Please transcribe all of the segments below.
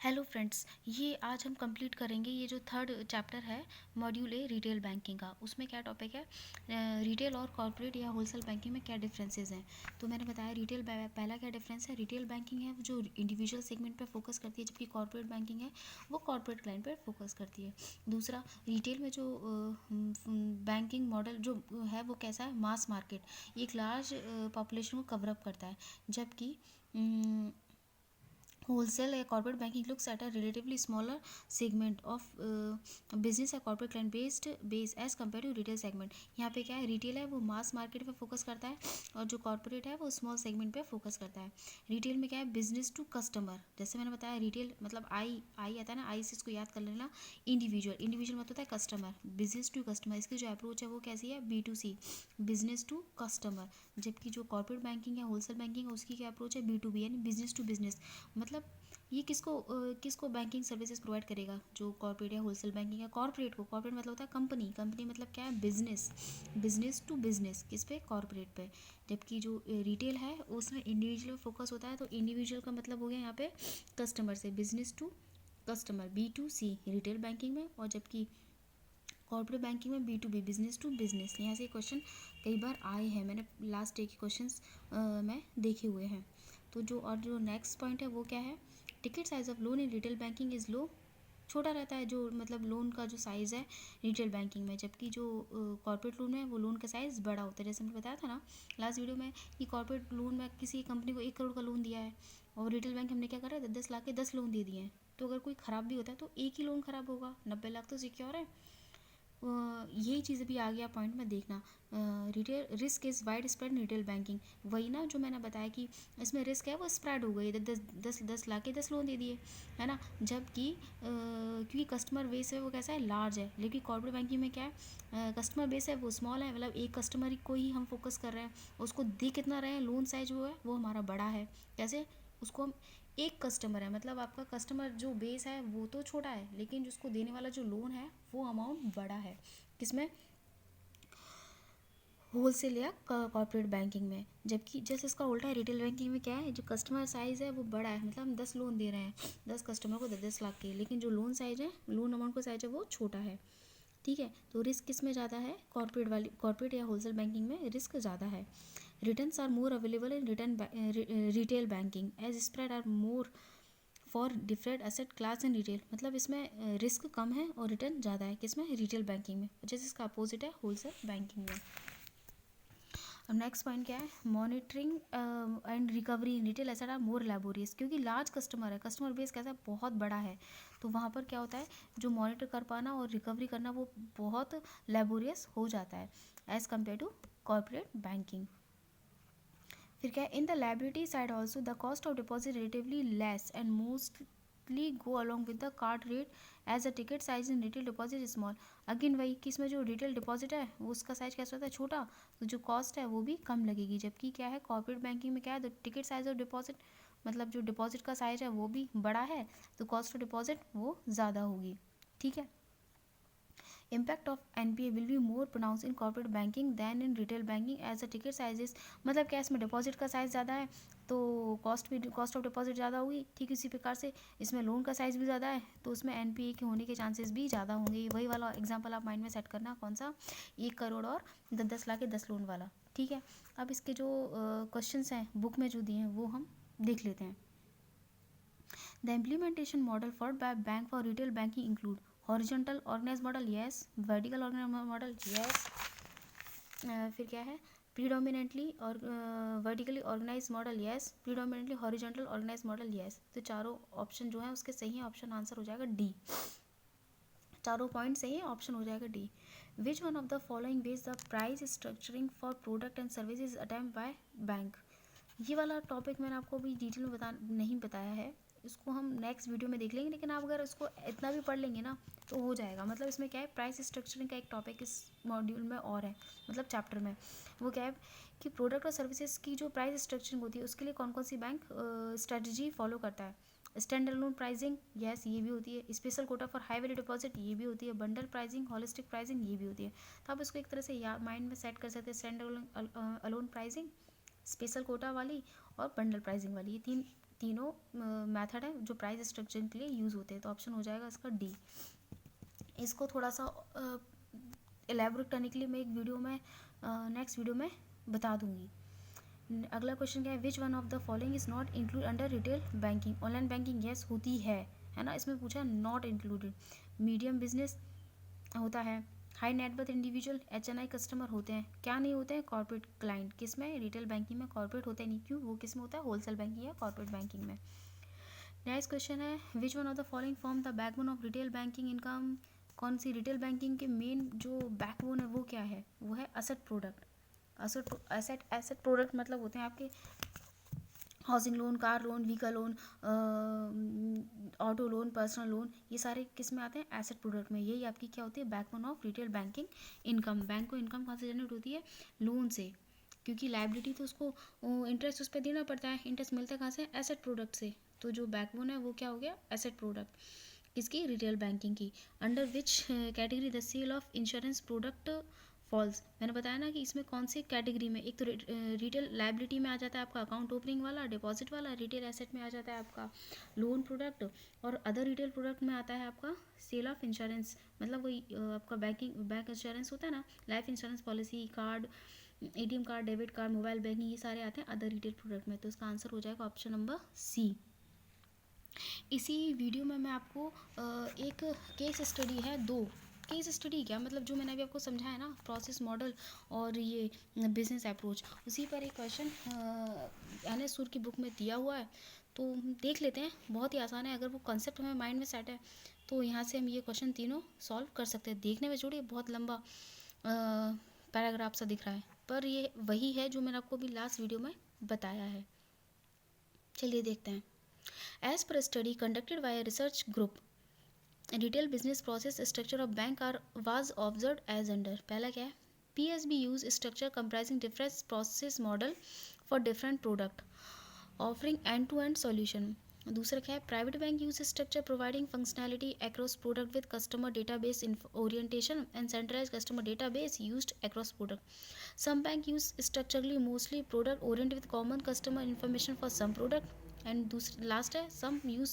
Hello friends, ये आज हम कंप्लीट करेंगे ये जो थर्ड चैप्टर है मॉड्यूल ए रिटेल बैंकिंग का। उसमें क्या टॉपिक है, रिटेल और कॉर्पोरेट या होलसेल बैंकिंग में क्या डिफरेंसेस हैं। तो मैंने बताया रिटेल पहला क्या डिफरेंस है, रिटेल बैंकिंग है वो जो इंडिविजुअल सेगमेंट पे फोकस करती है, जबकि कॉर्पोरेट बैंकिंग है वो कॉर्पोरेट क्लाइंट पर फोकस करती है। दूसरा, रिटेल में जो बैंकिंग मॉडल जो है वो कैसा है, मास मार्केट, एक लार्ज पॉपुलेशन को कवरअप करता है, जबकि होलसेल या corporate banking looks at a relatively smaller segment of business या corporate client based base as compare to retail segment. यहाँ पे क्या है, रिटेल है वो मास मार्केट पे फोकस करता है और जो कॉर्पोरेट है वो स्मॉल सेगमेंट पे फोकस करता है। रिटेल में क्या है, बिजनेस टू कस्टमर, जैसे मैंने बताया रिटेल मतलब आई आई आता है ना, आई से इसको याद कर लेना। इंडिविजुअल इंडिविजुअल मतलब होता है कस्टमर, बिजनेस टू कस्टमर इसकी जो अप्रोच है वो कैसी है, B2C, बिजनेस टू कस्टमर। जबकि जो कॉर्पोरेट बैंकिंग है, होलसेल बैंकिंग है, उसकी क्या अप्रोच है, B2B यानी बिजनेस टू बिजनेस। मतलब ये किसको बैंकिंग सर्विसेज प्रोवाइड करेगा, जो कॉर्पोरेट या होलसेल बैंकिंग है, कॉर्पोरेट को। कॉर्पोरेट मतलब होता है कंपनी, कंपनी मतलब क्या है, बिजनेस, बिजनेस टू बिजनेस, किस पे, कॉर्पोरेट पे। जबकि जो रिटेल है उसमें इंडिविजुअल फोकस होता है, तो इंडिविजुअल का मतलब हो गया यहाँ पे कस्टमर से, business to customer, B2C retail banking में, और जबकि कॉर्पोरेट बैंकिंग में B2B, बिजनेस टू बिजनेस। यहाँ से क्वेश्चन कई बार आए हैं, मैंने लास्ट डे के क्वेश्चंस में देखे हुए हैं। तो जो नेक्स्ट पॉइंट है वो क्या है, ticket size of loan in retail banking is low, छोटा रहता है जो मतलब लोन का जो साइज़ है रिटेल बैंकिंग में, जबकि जो कॉर्पोरेट लोन है वो लोन का साइज़ बड़ा होता है। जैसे मैंने बताया था ना लास्ट वीडियो में कि कॉर्पोरेट लोन में किसी कंपनी को 1 करोड़ का लोन दिया है, और रिटेल बैंक हमने क्या करा है, 10 लाख के 10 लोन दे दिए हैं। तो अगर कोई ख़राब भी होता है तो एक ही लोन ख़राब होगा, 90 लाख तो सिक्योर है। यही चीज़ भी आ गया पॉइंट में देखना, retail risk is wide spread in retail banking. वही ना जो मैंने बताया कि इसमें रिस्क है वो स्प्रेड हो गई, 10 लाख के 10 लोन दे दिए, है ना। जबकि क्योंकि कस्टमर बेस है वो कैसा है, लार्ज है, लेकिन कॉर्पोरेट बैंकिंग में क्या है, कस्टमर बेस है वो स्मॉल है, मतलब एक कस्टमर को ही हम फोकस कर रहे हैं, उसको दे कितना रहे हैं, लोन साइज वो है वो हमारा बड़ा है। कैसे, उसको हम एक कस्टमर है, मतलब आपका कस्टमर जो बेस है वो तो छोटा है, लेकिन जिसको देने वाला जो लोन है वो अमाउंट बड़ा है, किसमें, होलसेल या कॉर्पोरेट बैंकिंग में। जबकि जैसे इसका उल्टा है, रिटेल बैंकिंग में क्या है, जो कस्टमर साइज़ है वो बड़ा है, मतलब हम 10 लोन दे रहे हैं 10 कस्टमर को 10 10 लाख के, लेकिन जो लोन साइज है, लोन अमाउंट का साइज है वो छोटा है। ठीक है, तो रिस्क किस में ज़्यादा है, कॉर्पोरेट या होलसेल बैंकिंग में रिस्क ज़्यादा है। Returns are more available in retail banking as spread are more for different asset class and retail. मतलब इसमें रिस्क कम है और रिटर्न ज़्यादा है, किसमें, रिटेल बैंकिंग में, जैसे इसका अपोजिट है होलसेल बैंकिंग में। अब नेक्स्ट पॉइंट क्या है, monitoring and recovery in retail asset are more laborious, क्योंकि लार्ज कस्टमर है, कस्टमर बेस कैसा है, बहुत बड़ा है, तो वहाँ पर क्या होता है, जो मॉनिटर कर पाना और रिकवरी करना वो बहुत लेबोरियस हो जाता है as compared to corporate banking. फिर क्या है, in the liability side also the cost of deposit relatively less and mostly go along with the card rate as a ticket size in retail deposit small. Again वही कि इसमें जो retail deposit है वो उसका साइज कैसा होता है, छोटा, तो जो कॉस्ट है वो भी कम लगेगी। जबकि क्या है, कॉर्पोरेट बैंकिंग में क्या है, तो टिकट साइज ऑफ डिपॉजिट मतलब जो डिपॉजिट का साइज है वो भी बड़ा है, तो कॉस्ट ऑफ डिपॉजिट वो ज़्यादा होगी। ठीक है, impact of NPA will be more pronounced in corporate banking than in retail banking as the ticket sizes। मतलब क्या, इसमें डिपॉजिट का साइज़ ज़्यादा है तो कॉस्ट ऑफ डिपॉजिट ज़्यादा होगी। ठीक इसी प्रकार से इसमें लोन का साइज़ भी ज़्यादा है तो उसमें NPA के होने के चांसेस भी ज़्यादा होंगे। वही वाला एग्जाम्पल आप माइंड में सेट करना, कौन सा, 1 करोड़ और 10 10 लाख के 10 लोन वाला। ठीक है, अब इसके जो क्वेश्चन हैं बुक में जो दिए हैं वो हम देख लेते हैं। The implementation model for bank for retail banking include horizontal organise model, yes, vertical organise model, yes. फिर क्या है, प्रीडोमिनेटली और vertically organise model, yes, predominantly horizontal organise model, yes. तो चारों ऑप्शन जो है उसके सही है, ऑप्शन आंसर हो जाएगा डी, चारों पॉइंट सही है, ऑप्शन हो जाएगा D. Which one of the following veg the price structuring for product and services attempt by bank. ये वाला टॉपिक मैंने आपको अभी डिटेल में नहीं बताया है, इसको हम नेक्स्ट वीडियो में देख लेंगे, लेकिन आप अगर इसको इतना भी पढ़ लेंगे ना तो हो जाएगा। मतलब इसमें क्या है, प्राइस स्ट्रक्चरिंग का एक टॉपिक इस मॉड्यूल में और है, मतलब चैप्टर में। वो क्या है कि प्रोडक्ट और सर्विसेज की जो प्राइस स्ट्रक्चरिंग होती है उसके लिए कौन कौन सी बैंक स्ट्रेटजी फॉलो करता है। स्टैंड अलोन प्राइसिंग, यस, ये भी होती है। Special Kota for high value deposit, ये भी होती है। बंडल प्राइसिंग, होलिस्टिक प्राइसिंग, ये भी होती है। तो आप इसको एक तरह से माइंड में सेट कर सकते हैं, stand alone pricing, special Kota वाली और बंडल प्राइसिंग वाली, ये तीन तीनों मेथड है जो प्राइस स्ट्रक्चरिंग के लिए यूज़ होते हैं, तो ऑप्शन हो जाएगा इसका डी। इसको थोड़ा सा एलैबोरेट करने के लिए मैं एक वीडियो में नेक्स्ट वीडियो में बता दूंगी। अगला क्वेश्चन क्या है, which one of the following is not include under retail banking. Online banking yes होती है ना, इसमें पूछा नॉट इंक्लूडेड। मीडियम बिजनेस होता है, high net worth individual HNI customer होते हैं, क्या नहीं होते हैं, कॉर्पोरेट क्लाइंट। किस में, रिटेल बैंकिंग में कॉर्पोरेट होते नहीं, क्यों, वो किस में होता है, होलसेल बैंकिंग या कॉर्पोरेट बैंकिंग में। नेक्स्ट क्वेश्चन है, which one of the following form the backbone of retail banking income. कौन सी रिटेल बैंकिंग के मेन जो बैकबोन है वो क्या है, वो है असेट प्रोडक्ट। एसेट प्रोडक्ट मतलब होते हैं आपके housing loan, car loan, vehicle loan, auto loan, personal loan, ये सारे किस में आते हैं, एसेट प्रोडक्ट में। यही आपकी क्या होती है, backbone of retail banking income. Bank को इनकम कहाँ से जनरेट होती है, लोन से, क्योंकि लाइबिलिटी तो उसको इंटरेस्ट उस पर देना पड़ता है, इंटरेस्ट मिलता है कहाँ से, एसेट प्रोडक्ट से। तो जो बैकबोन है वो क्या हो गया, एसेट प्रोडक्ट, किसकी, रिटेल बैंकिंग की। Under which category the sale of insurance product falls. मैंने बताया ना कि इसमें कौन सी कैटेगरी में, एक तो रिटेल लाइबिलिटी में आ जाता है आपका अकाउंट ओपनिंग वाला, डिपॉजिट वाला, रिटेल एसेट में आ जाता है आपका लोन प्रोडक्ट, और अदर रिटेल प्रोडक्ट में आता है आपका सेल ऑफ इंश्योरेंस, मतलब वही आपका बैंक इंश्योरेंस होता है ना, life insurance policy, card, ATM card, debit card, mobile banking, ये सारे आते हैं अदर रिटेल प्रोडक्ट में। तो इसका आंसर हो जाएगा ऑप्शन नंबर सी। इसी वीडियो में मैं आपको एक केस स्टडी है, दो केस स्टडी, क्या मतलब जो मैंने अभी आपको समझाया ना, प्रोसेस मॉडल और ये बिजनेस अप्रोच, उसी पर एक क्वेश्चन NS सूर की बुक में दिया हुआ है, तो देख लेते हैं। बहुत ही आसान है, अगर वो कॉन्सेप्ट हमें माइंड में सेट है तो यहाँ से हम ये क्वेश्चन तीनों सॉल्व कर सकते हैं। देखने में जोड़िए बहुत लंबा पैराग्राफ सा दिख रहा है, पर ये वही है जो मैंने आपको अभी लास्ट वीडियो में बताया है। चलिए देखते हैं। As per a study conducted by a research group, retail business process structure of bank was observed as under। पहला क्या है, PSB use structure comprising different process model for different product, offering end-to-end solution। दूसरा क्या है, private bank use structure providing functionality across product with customer database orientation and centralise customer database used across product. Some bank use structurally mostly product oriented with common customer information for some product. And दूसरा last है, some use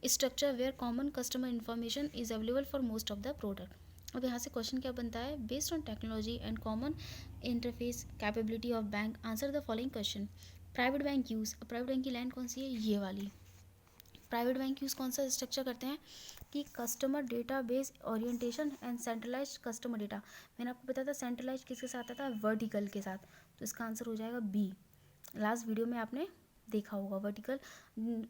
structure where common customer information is available for most of the product. अब यहाँ से question क्या बनता है, based on technology and common interface capability of bank answer the following question. Private bank use, private bank की line कौन सी है, ये वाली। प्राइवेट बैंक यूज़ कौन सा स्ट्रक्चर करते हैं कि customer data base orientation and centralise customer data. मैंने आपको बताया था सेंट्रलाइज किसके साथ आता है, वर्टिकल के साथ, तो इसका आंसर हो जाएगा बी। लास्ट वीडियो में आपने देखा होगा वर्टिकल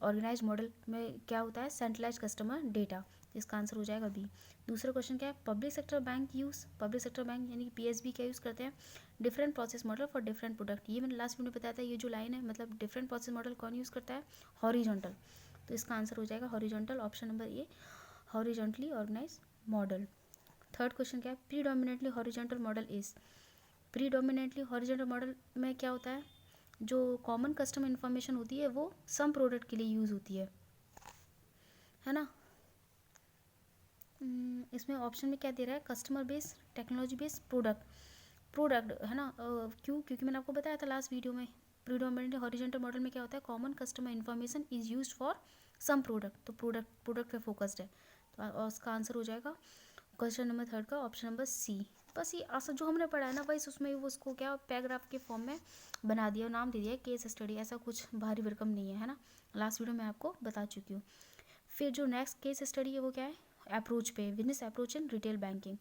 ऑर्गेनाइज मॉडल में क्या होता है, सेंट्रलाइज कस्टमर डेटा, इसका आंसर हो जाएगा बी। दूसरा क्वेश्चन क्या है, public sector bank use, public sector bank यानी कि PSB क्या यूज़ करते हैं, different process model for different product. ये मैंने लास्ट वीडियो में बताया था, ये जो लाइन है मतलब डिफरेंट प्रोसेस मॉडल कौन यूज़ करता है, हॉरिजॉन्टल, तो इसका आंसर हो जाएगा horizontal, option number A, horizontally organise model. Third question क्या है, predominantly horizontal model is. Predominantly horizontal model में क्या होता है, जो कॉमन कस्टमर इन्फॉर्मेशन होती है वो सम प्रोडक्ट के लिए यूज़ होती है ना। इसमें ऑप्शन में क्या दे रहा है, customer base, technology base, product है ना। क्यों, क्योंकि मैंने आपको बताया था लास्ट वीडियो में, प्रीडोमिनेटली हॉरिजॉन्टल मॉडल में क्या होता है, common customer information is used for some product, तो प्रोडक्ट पे फोकस्ड है, तो उसका आंसर हो जाएगा क्वेश्चन नंबर थर्ड का ऑप्शन नंबर सी। बस ये आंसर जो हमने पढ़ा है ना वैसे उसमें वो उसको क्या पैराग्राफ के फॉर्म में बना दिया और नाम दे दिया केस स्टडी, ऐसा कुछ भारी भरकम नहीं है ना, लास्ट वीडियो में आपको बता चुकी हूँ। फिर जो नेक्स्ट केस स्टडी है वो क्या है, अप्रोच पे, business approach in retail banking.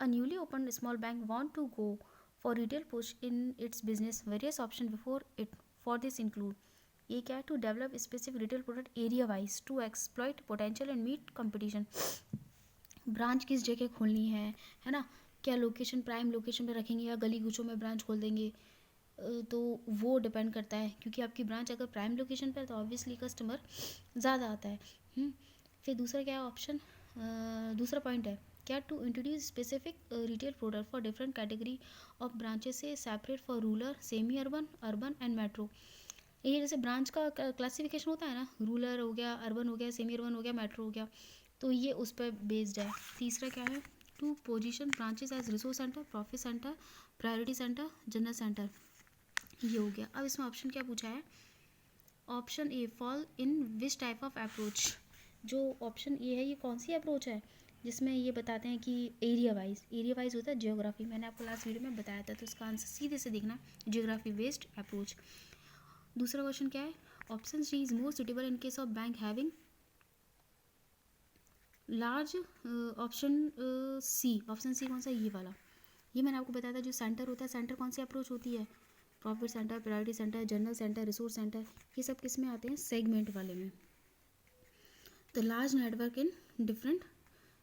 A newly open small bank want to go for retail push in its business, various option before it, for this include. ये क्या है, to develop specific retail product area wise, to exploit potential and meet competition. Branch किस जगह खोलनी है ना, क्या location prime location पे रखेंगे या गली गुचों में ब्रांच खोल देंगे, तो वो डिपेंड करता है, क्योंकि आपकी ब्रांच अगर प्राइम लोकेशन पर है तो ऑब्वियसली कस्टमर ज़्यादा आता है। फिर दूसरा क्या है ऑप्शन, दूसरा पॉइंट है क्या, to introduce specific retail product for different category of branches से separate for rural, semi urban, urban and metro. ये जैसे ब्रांच का क्लासिफिकेशन होता है ना, रूरल हो गया, अर्बन हो गया, सेमी अर्बन हो गया, मेट्रो हो गया, तो ये उस पर बेस्ड है। तीसरा क्या है, to position branches as resource centre, profit centre, priority centre, general centre, ये हो गया। अब इसमें ऑप्शन क्या पूछा है, option A fall in which type of approach. जो ऑप्शन ए है ये कौन सी अप्रोच है जिसमें ये बताते हैं कि एरिया वाइज होता है जियोग्राफी, मैंने आपको लास्ट वीडियो में बताया था, तो इसका आंसर सीधे से देखना जियोग्राफी बेस्ड अप्रोच। दूसरा क्वेश्चन क्या है, option C is more suitable in case of bank having large. Option C कौन सा, ये वाला, ये मैंने आपको बताया था जो सेंटर होता है, सेंटर कौन सी अप्रोच होती है, profit centre, priority centre, general centre, resource centre, ये सब किस में आते हैं, सेगमेंट वाले में। तो large network in different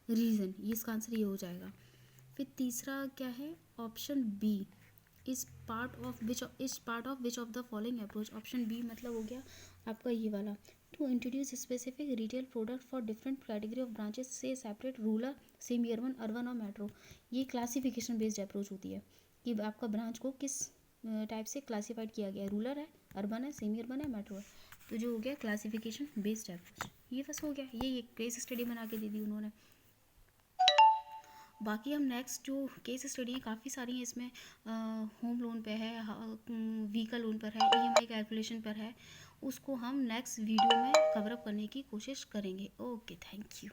region, ये इसका आंसर ये हो जाएगा। फिर तीसरा क्या है, option B is part of which of the following approach. Option B मतलब हो गया आपका ये वाला, to introduce specific retail product for different category of branches से सेपरेट रूरल सेमी अर्बन और मेट्रो। ये क्लासिफिकेशन बेस्ड अप्रोच होती है कि आपका ब्रांच को किस टाइप से क्लासीफाइड किया गया है, रूरल है, अर्बन है, सेमी अर्बन है, मेट्रो है। तो जो हो गया क्लासिफिकेशन बेस्ड अप्रोच, ये बस हो गया, ये केस स्टडी बना के दे दी उन्होंने। बाकी हम नेक्स्ट जो केस स्टडी हैं काफ़ी सारी हैं इसमें, होम लोन पे है, व्हीकल लोन पर है, ईएमआई कैलकुलेशन पर है, उसको हम नेक्स्ट वीडियो में कवर अप करने की कोशिश करेंगे। Okay, thank you.